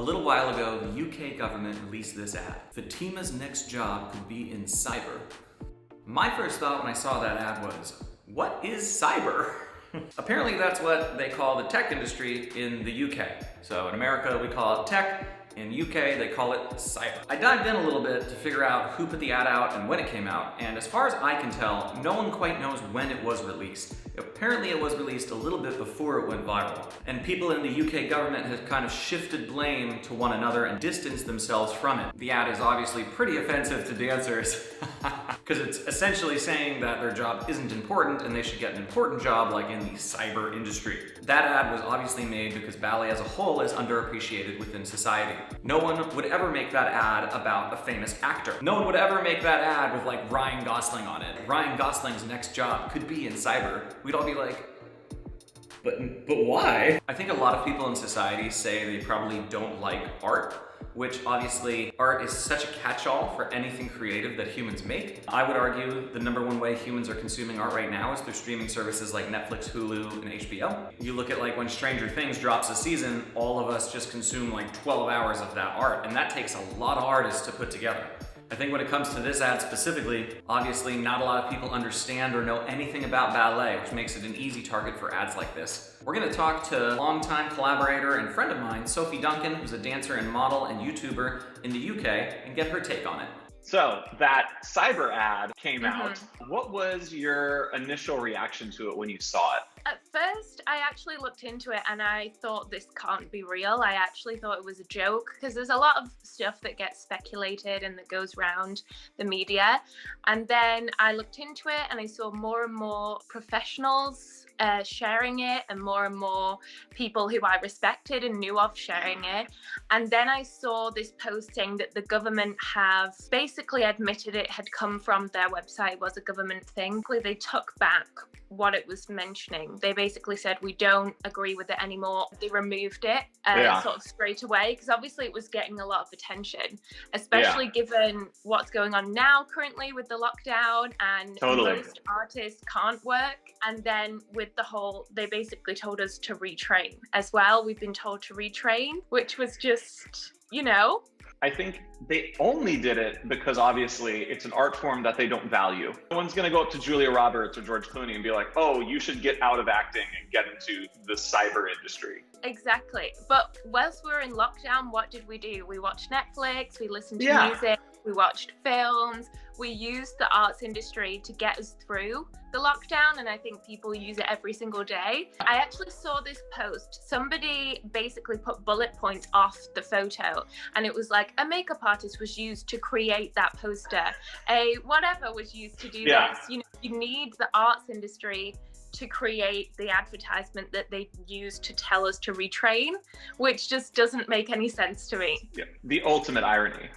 A little while ago, the UK government released this ad. Fatima's next job could be in cyber. My first thought when I saw that ad was, what is cyber? Apparently that's what they call the tech industry in the UK. So in America we call it tech, in UK they call it cyber. I dived in a little bit to figure out who put the ad out and when it came out, and as far as I can tell, no one quite knows when it was released. Apparently it was released a little bit before it went viral, and people in the UK government have kind of shifted blame to one another and distanced themselves from it. The ad is obviously pretty offensive to dancers, because it's essentially saying that their job isn't important and they should get an important job like in the cyber industry. That ad was obviously made because ballet as a whole is underappreciated within society. No one would ever make that ad about a famous actor. No one would ever make that ad with like Ryan Gosling on it. Ryan Gosling's next job could be in cyber. We'd all be like, but why? I think a lot of people in society say they probably don't like art, which obviously art is such a catch-all for anything creative that humans make. I would argue the #1 way humans are consuming art right now is through streaming services like Netflix, Hulu, and HBO. You look at like when Stranger Things drops a season, all of us just consume like 12 hours of that art, and that takes a lot of artists to put together. I think when it comes to this ad specifically, obviously not a lot of people understand or know anything about ballet, which makes it an easy target for ads like this. We're gonna talk to longtime collaborator and friend of mine, Sophie Duncan, who's a dancer and model and YouTuber in the UK, and get her take on it. So that cyber ad came out. What was your initial reaction to it when you saw it? At first, I actually looked into it and I thought this can't be real. I actually thought it was a joke because there's a lot of stuff that gets speculated and that goes around the media. And then I looked into it and I saw more and more professionals sharing it and more people who I respected and knew of sharing it. And then I saw this post saying that the government have basically admitted it had come from their website, was a government thing. They took back what it was mentioning. They basically said, we don't agree with it anymore. They removed it sort of straight away, because obviously it was getting a lot of attention, especially given what's going on now currently with the lockdown and most artists can't work. And then with the whole, they basically told us to retrain as well. We've been told to retrain, which was just, you know. I think they only did it because obviously it's an art form that they don't value. No one's gonna go up to Julia Roberts or George Clooney and be like, oh, you should get out of acting and get into the cyber industry. Exactly. But whilst we were in lockdown, what did we do? We watched Netflix, we listened to music, we watched films, we used the arts industry to get us through the lockdown, and I think people use it every single day. I actually saw this post. Somebody basically put bullet points off the photo, and it was like a makeup artist was used to create that poster, a whatever was used to do this. You know, you need the arts industry to create the advertisement that they use to tell us to retrain, which just doesn't make any sense to me. Yeah, the ultimate irony.